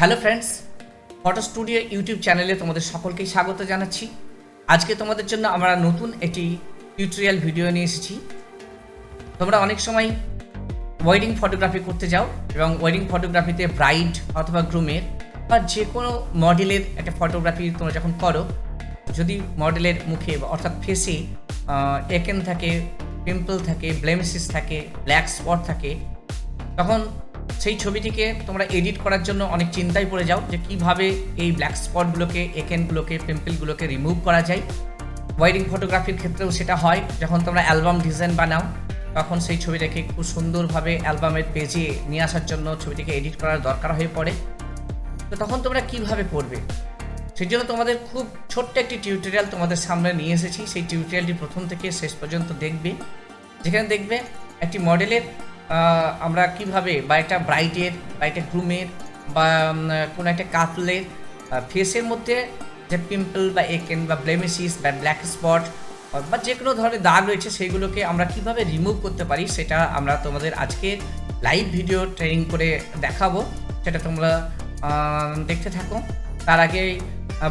Hello friends, photo studio YouTube চ্যানেলে তোমাদের সকলকেই স্বাগত জানাচ্ছি। আজকে তোমাদের জন্য আমরা নতুন একটি টিউটোরিয়াল ভিডিও নিয়ে এসেছি। তোমরা অনেক সময় ওয়েডিং ফটোগ্রাফি করতে যাও এবং ওয়েডিং ফটোগ্রাফিতে ব্রাইড অথবা গ্রুমের বা যে কোনো মডেলের একটা ফটোগ্রাফি তোমরা যখন করো, যদি মডেলের মুখে অর্থাৎ ফেসে একন থাকে, পিম্পল থাকে, ব্লেমিসেস থাকে, ব্ল্যাক স্পট থাকে, তখন সেই ছবিটিকে তোমরা এডিট করার জন্য অনেক চিন্তায় পড়ে যাও যে কীভাবে এই ব্ল্যাক স্পটগুলোকে, একেনগুলোকে, পিম্পলগুলোকে রিমুভ করা যায়। ওয়েডিং ফটোগ্রাফির ক্ষেত্রেও সেটা হয়। যখন তোমরা অ্যালবাম ডিজাইন বানাও তখন সেই ছবিটাকে খুব সুন্দরভাবে অ্যালবামের পেজে নিয়ে আসার জন্য ছবিটিকে এডিট করার দরকার হয়ে পড়ে। তো তখন তোমরা কীভাবে করবে, সেই জন্য তোমাদের খুব ছোট্ট একটি টিউটোরিয়াল তোমাদের সামনে নিয়ে এসেছি। সেই টিউটোরিয়ালটি প্রথম থেকে শেষ পর্যন্ত দেখবে, যেখানে দেখবে একটি মডেলের আমরা কিভাবে বা একটা ব্রাইডের বা একটা গ্রুমের বা কোনো একটা কাপলের ফেসের মধ্যে যে পিম্পল বা একেন বা ব্লেমিসিস বা ব্ল্যাক স্পট বা যে কোনো ধরনের দাগ রয়েছে সেইগুলোকে আমরা কিভাবে রিমুভ করতে পারি সেটা আমরা তোমাদের আজকে লাইভ ভিডিও ট্রেনিং করে দেখাবো। সেটা তোমরা দেখতে থাকো। তার আগে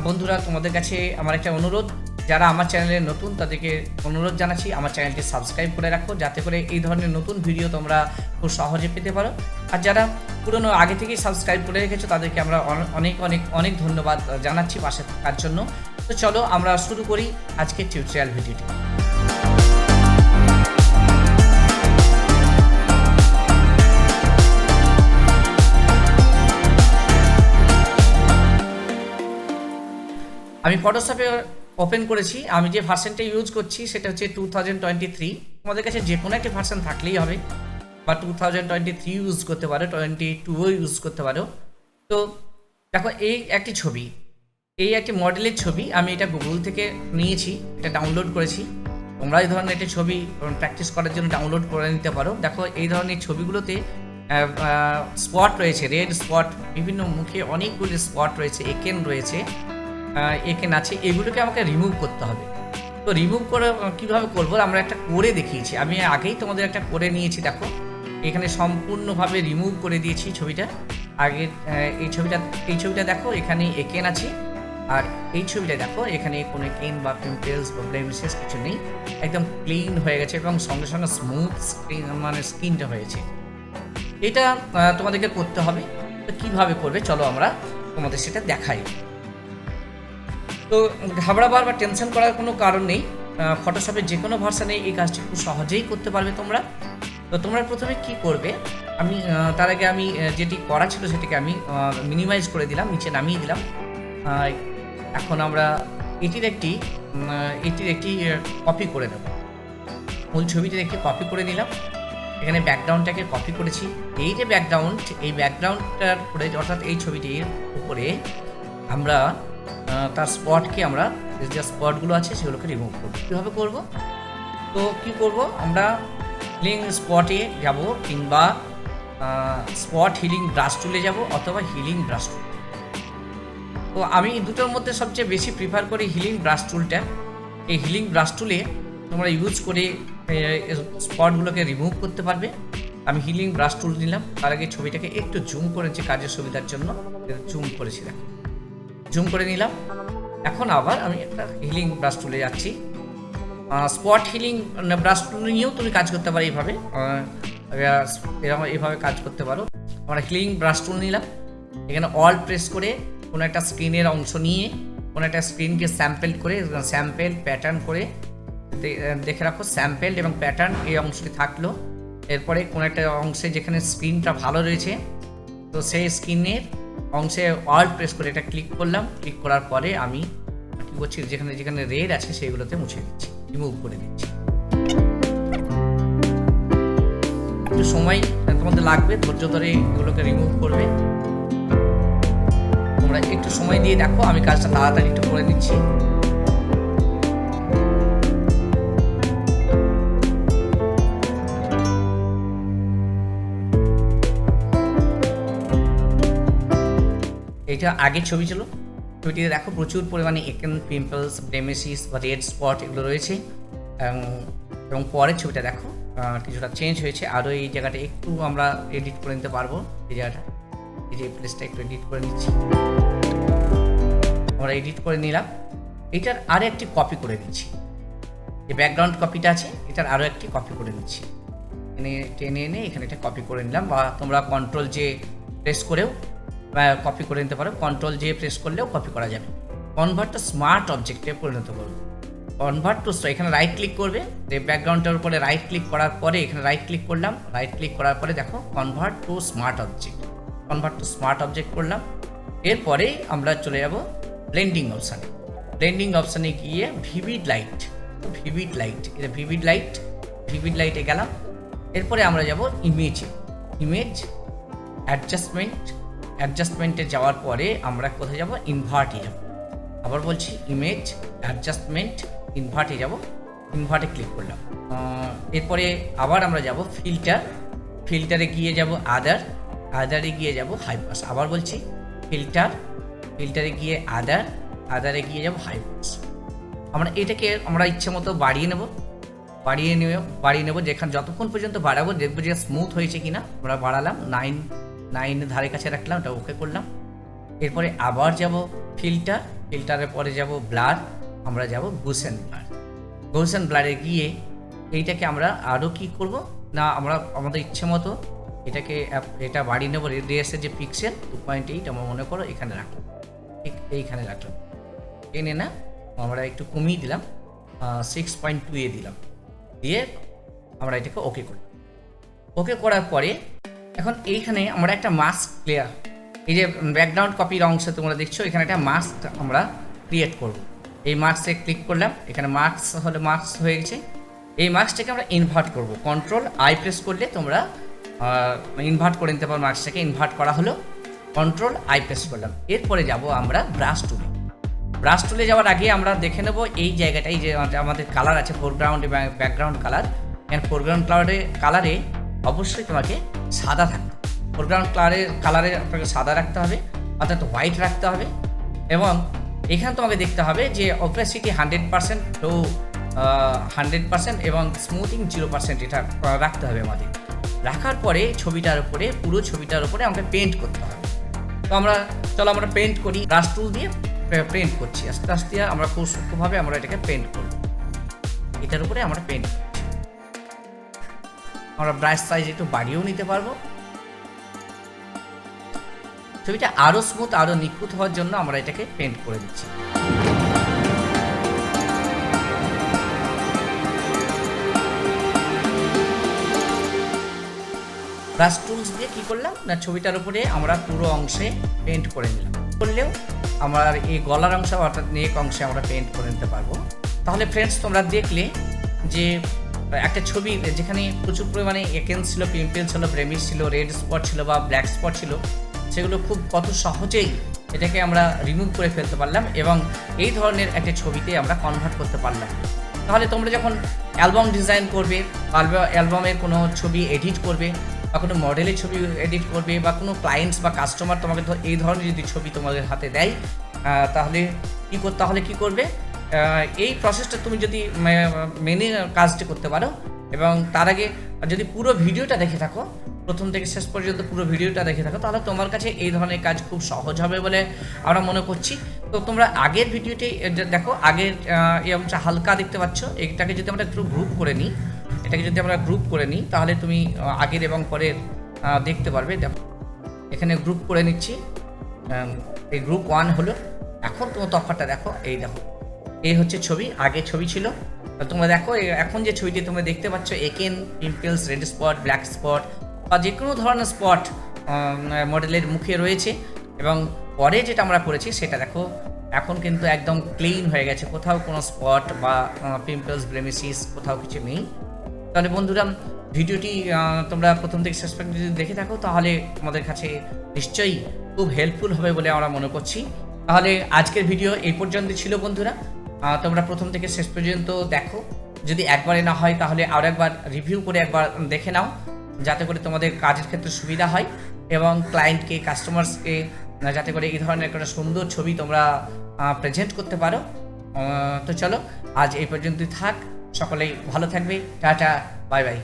বন্ধুরা, তোমাদের কাছে আমার একটা অনুরোধ, যারা আমার চ্যানেলে নতুন তাদেরকে অনুরোধ জানাচ্ছি আমার চ্যানেলটি সাবস্ক্রাইব করে রাখো, যাতে করে এই ধরনের নতুন ভিডিও তোমরা খুব সহজে পেতে পারো। আর যারা পুরনো আগে থেকেই সাবস্ক্রাইব করে রেখেছো তাদেরকে আমরা অনেক অনেক অনেক ধন্যবাদ জানাচ্ছি পাশে থাকার জন্য। তো চলো আমরা শুরু করি আজকের টিউটোরিয়াল ভিডিওটি। আমি ফটোশপে ওপেন করেছি। আমি যে ভার্সনটা ইউজ করছি সেটা হচ্ছে 2023। তোমাদের কাছে যে কোনো একটা ভার্সন থাকলেই হবে, বা 2023 ইউজ করতে পারো, 22ও ইউজ করতে পারো। তো দেখো, এই একটি ছবি, এই একটি মডেলের ছবি। আমি এটা গুগল থেকে নিয়েছি, এটা ডাউনলোড করেছি। তোমরা এই ধরনের একটা ছবি প্র্যাকটিস করার জন্য ডাউনলোড করে নিতে পারো। দেখো, এই ধরনের ছবিগুলোতে স্পট রয়েছে, রেড স্পট, বিভিন্ন মুখে অনেকগুলি স্পট রয়েছে, একেন রয়েছে, একেন আছে, এগুলোকে আমাকে রিমুভ করতে হবে। তো রিমুভ করে কীভাবে করবো আমরা একটা করে দেখিয়েছি। আমি আগেই তোমাদের একটা করে নিয়েছি। দেখো, এখানে সম্পূর্ণভাবে রিমুভ করে দিয়েছি ছবিটা। আগে এই ছবিটা দেখো, এখানে একেন আছে, আর এই ছবিটা দেখো, এখানে কোনো একেন বা পিম্পলস বা ব্লেমিসেস কিছু নেই, একদম ক্লিন হয়ে গেছে এবং সঙ্গে সঙ্গে স্মুথ স্কিনটা হয়েছে। এটা তোমাদেরকে করতে হবে। তো কীভাবে করবে চলো আমরা তোমাদের সেটা দেখাই। তো ঘাবড়াবার বা টেনশন করার কোনো কারণ নেই। ফটোশপের যে কোনো ভার্সানে এই কাজটি খুব সহজেই করতে পারবে তোমরা। তো তোমরা প্রথমে কি করবে, আমি তার আগে আমি যেটি করা ছিল সেটিকে আমি মিনিমাইজ করে দিলাম, নিচে নামিয়ে দিলাম। এখন আমরা এটির একটি কপি করে নেব। মূল ছবিটির একটি কপি করে নিলাম। এখানে ব্যাকগ্রাউন্ডটাকে কপি করেছি। এই যে ব্যাকগ্রাউন্ড, এই ব্যাকগ্রাউন্ডটার উপরে অর্থাৎ এই ছবিটির উপরে আমরা তার স্পটকে, আমরা যে স্পটগুলো আছে সেগুলোকে রিমুভ করব। কীভাবে করব? তো কী করব, আমরা হিলিং স্পটে যাব, কিংবা স্পট হিলিং ব্রাশ টুলে যাব, অথবা হিলিং ব্রাশ টুল। তো আমি দুটোর মধ্যে সবচেয়ে বেশি প্রিফার করি হিলিং ব্রাশ টুলটা। এই হিলিং ব্রাশ টুলে তোমরা ইউজ করে স্পটগুলোকে রিমুভ করতে পারবে। আমি হিলিং ব্রাশ টুল নিলাম। তার আগে ছবিটাকে একটু জুম করেছি কাজের সুবিধার জন্য, জুম করেছি, দেখো জুম করে নিলাম। এখন আবার আমি একটা হিলিং ব্রাশ টুলে যাচ্ছি। স্পট হিলিং ব্রাশ টুল নিয়েও তুমি কাজ করতে পারো, এইভাবে কাজ করতে পারো। আমরা হিলিং ব্রাশ টুল নিলাম। এখানে অল প্রেস করে কোনো একটা স্ক্রিনের অংশ নিয়ে কোনো একটা স্ক্রিনকে স্যাম্পেল করে, স্যাম্পেল প্যাটার্ন করে দেখে রাখো। স্যাম্পেল এবং প্যাটার্ন এই অংশটি থাকলো। এরপরে কোনো একটা অংশে যেখানে স্ক্রিনটা ভালো রয়েছে, তো সেই স্ক্রিনের অংশে অল প্রেস করে এটা ক্লিক করলাম। ক্লিক করার পরে আমি কী করছি, যেখানে যেখানে রেড আছে সেইগুলোতে মুছে দিচ্ছি, রিমুভ করে দিচ্ছি। একটু সময় তোমাদের লাগবে, ধৈর্য ধরে এগুলোকে রিমুভ করবে। তোমরা একটু সময় দিয়ে দেখো, আমি কাজটা তাড়াতাড়ি একটু করে নিচ্ছি। এটা আগের ছবি ছিল। ছবিটিতে দেখো প্রচুর পরিমাণে একেন, পিম্পলস, ব্লেমিসেস বা রেড স্পট এগুলো রয়েছে। এবং পরের ছবিটা দেখো কিছুটা চেঞ্জ হয়েছে। আরও এই জায়গাটা একটু আমরা এডিট করে নিতে পারবো, এই জায়গাটা এই যে প্লেসটা একটু এডিট করে নিচ্ছি, আমরা এডিট করে নিলাম। এটার আরও একটি কপি করে নিচ্ছি, যে ব্যাকগ্রাউন্ড কপিটা আছে এটার আরও একটি কপি করে নিচ্ছি, এনে টেনে এনে এখানে একটা কপি করে নিলাম। বা তোমরা কন্ট্রোল জে প্রেস করেও কপি করে নিতে পারো, কন্ট্রোল জে প্রেস করলেও কপি করা যাবে। কনভার্ট টু স্মার্ট অবজেক্টে পরিণত করবো। কনভার্ট টু, এখানে রাইট ক্লিক করবে, ব্যাকগ্রাউন্ডটার উপরে রাইট ক্লিক করার পরে এখানে রাইট ক্লিক করলাম, রাইট ক্লিক করার পরে দেখো convert to smart object, convert to smart object করলাম। এরপরে আমরা চলে যাব ব্লেন্ডিং অপশানে। ব্লেন্ডিং অপশানে গিয়ে ভিভিড লাইট, ভিভিড লাইট, এটা ভিভিড লাইট, ভিভিড লাইটে গেলাম। এরপরে আমরা যাব ইমেজে, ইমেজ অ্যাডজাস্টমেন্ট, অ্যাডজাস্টমেন্টে যাওয়ার পরে আমরা কোথায় যাব, ইনভার্টে যাব। আবার বলছি ইমেজ অ্যাডজাস্টমেন্ট, ইনভার্টে যাব, ইনভার্টে ক্লিক করলাম। এরপরে আবার আমরা যাব ফিল্টার, ফিল্টারে গিয়ে যাব আদার, আদারে গিয়ে যাব হাইপাস। আবার বলছি ফিল্টার, ফিল্টারে গিয়ে আদার, আদারে গিয়ে যাব হাইপাস। আমরা এটাকে আমরা ইচ্ছে মতো বাড়িয়ে নেব, বাড়িয়ে নেব যেখানে যতক্ষণ পর্যন্ত বাড়াবো দেখবো যে স্মুথ হয়েছে কিনা। আমরা বাড়ালাম, 9 ধারে কাছে রাখলাম, এটা ওকে করলাম। এরপরে আবার যাব ফিল্টার, ফিল্টারের পরে যাব ব্লার, আমরা যাব গোসেন ব্লার। গোসেন ব্লারে গিয়ে এইটাকে আমরা আরও কি করব না, আমরা আমাদের ইচ্ছে মতো এটাকে এটা বাড়িয়ে নেব। রেডিয়াসের যে পিক্সেল 2.8 আমরা মনে করো এখানে রাখলাম, ঠিক এইখানে রাখলাম। টেনে না আমরা একটু কমিয়ে দিলাম, 6.2 দিলাম, দিয়ে আমরা এটাকে ওকে করলাম। ওকে করার পরে এখন এইখানে আমরা একটা মাস্ক ক্লিয়ার, এই যে ব্যাকগ্রাউন্ড কপির অংশে তোমরা দেখছো এখানে একটা মাস্ক আমরা ক্রিয়েট করব। এই মাস্কে ক্লিক করলাম, এখানে মাস্ক হলে মাস্ক হয়ে গেছে। এই মাস্কটাকে আমরা ইনভার্ট করব, কন্ট্রোল আই প্রেস করলে তোমরা ইনভার্ট করে নিতে পারো। মাস্কটাকে ইনভার্ট করা হলো, কন্ট্রোল আই প্রেস করলাম। এরপরে যাব আমরা ব্রাশ টুলে। ব্রাশ টুলে যাওয়ার আগে আমরা দেখে নেব এই জায়গাটাই যে আমাদের কালার আছে ফোরগ্রাউন্ড এবং ব্যাকগ্রাউন্ড কালার। এখানে ফোরগ্রাউন্ড কালারে অবশ্যই তোমাকে সাদা থাকবে, ফোরগ্রাউন্ড কালারে আপনাকে সাদা রাখতে হবে, অর্থাৎ হোয়াইট রাখতে হবে। এবং এখানে তোমাকে দেখতে হবে যে অপাসিটি 100% টু 100% এবং স্মুথিং 0% এটা রাখতে হবে আমাদের। রাখার পরে ছবিটার উপরে, পুরো ছবিটার উপরে আমাকে পেন্ট করতে হবে। তো চলো আমরা পেন্ট করি। ব্রাশ টুল দিয়ে পেন্ট করছি, আস্তে আস্তে আমরা খুব সূক্ষ্মভাবে আমরা এটাকে পেন্ট করব। এটার উপরে আমরা পেন্ট করছি, আমরা ব্রাশ সাইজ একটু বাড়িয়েও নিতে পারবো। ছবিটা আরও স্মুথ, আরও নিখুঁত হওয়ার জন্য আমরা এটাকে পেন্ট করে দিচ্ছি। ব্রাশ টুলস দিয়ে কী করলাম না, ছবিটার উপরে আমরা পুরো অংশে পেন্ট করে নিলাম। করলেও আমরা এই গলার অংশ অর্থাৎ নেক অংশে আমরা পেন্ট করে নিতে পারবো। তাহলে ফ্রেন্ডস তোমরা দেখলে যে একটা ছবি যেখানে প্রচুর পরিমাণে একেন্স ছিল, পিম্পল ছিল, ব্লেমিশ ছিল, রেড স্পট ছিল বা ব্ল্যাক স্পট ছিল, সেগুলো খুব কত সহজেই এটাকে আমরা রিমুভ করে ফেলতে পারলাম এবং এই ধরনের একটা ছবিতে আমরা কনভার্ট করতে পারলাম। তাহলে তোমরা যখন অ্যালবাম ডিজাইন করবে, অ্যালবামের কোনো ছবি এডিট করবে বা কোনো মডেলের ছবি এডিট করবে বা কোনো ক্লায়েন্টস বা কাস্টমার তোমাকে এই ধরনের যদি ছবি তোমাদের হাতে দেয়, তাহলে কী করবে, এই প্রসেসটা তুমি যদি মেনে কাজটি করতে পারো এবং তার আগে যদি পুরো ভিডিওটা দেখে থাকো, প্রথম থেকে শেষ পর্যন্ত পুরো ভিডিওটা দেখে থাকো, তাহলে তোমার কাছে এই ধরনের কাজ খুব সহজ হবে বলে আমরা মনে করছি। তো তোমরা আগের ভিডিওটি দেখো, আগের এই অংশটা হালকা দেখতে পাচ্ছ, এটাকে যদি আমরা একটু গ্রুপ করে নিই, তাহলে তুমি আগের এবং পরের দেখতে পারবে। দেখো এখানে গ্রুপ করে নিচ্ছি, এই গ্রুপ 1 হলো। এখন তোমার তফাৎটা দেখো, এই দেখো এই হচ্ছে ছবি, আগে ছবি ছিল। তোমরা দেখো এখন যে ছবিটি তোমরা দেখতে পাচ্ছ, Eken, pimples, red spot, black spot বা যে কোনো ধরনের স্পট মডেলের মুখে রয়েছে। এবং পরে যেটা আমরা করেছি সেটা দেখো এখন কিন্তু একদম ক্লিন হয়ে গেছে, কোথাও কোনো স্পট বা পিম্পলস, ব্লেমিশিস কোথাও কিছু নেই। তাহলে বন্ধুরা ভিডিওটি তোমরা প্রথম থেকে শেষ পর্যন্ত যদি দেখে থাকো তাহলে তোমাদের কাছে নিশ্চয়ই খুব হেল্পফুল হবে বলে আমরা মনে করছি। তাহলে আজকের ভিডিও এই পর্যন্ত ছিল বন্ধুরা, তোমরা প্রথম থেকে শেষ পর্যন্ত দেখো, যদি একবারে না হয় তাহলে আরও একবার রিভিউ করে একবার দেখে নাও, যাতে করে তোমাদের কাজের ক্ষেত্রে সুবিধা হয় এবং ক্লায়েন্টকে, কাস্টমার্সকে যাতে করে এই ধরনের একটা সুন্দর ছবি তোমরা প্রেজেন্ট করতে পারো। তো চলো আজ এই পর্যন্তই থাক, সকলেই ভালো থাকবে, টাটা, বাই বাই।